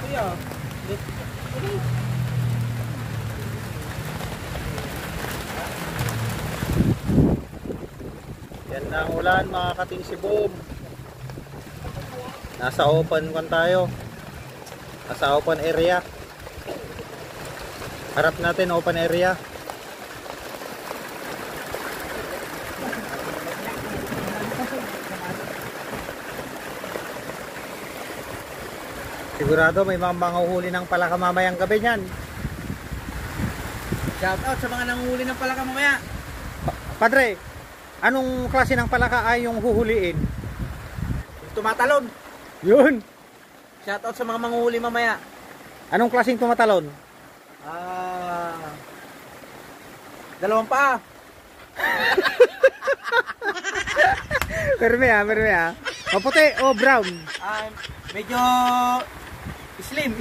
kuya. Yan na ang ulan mga kating sibom. Nasa open kan tayo. Nasa open area. Harap natin open area. Sigurado may mga manguhuli ng palaka mamayang gabi niyan. Shout out sa mga nanguhuli ng palaka mamaya. Padre, anong klase ng palaka ay yung huhuliin? Tumatalon. Yun. Shout out sa mga manguhuli mamaya. Anong klaseng tumatalon? Dalawang paa. Perme ha. Maputi o brown? Medyo slim.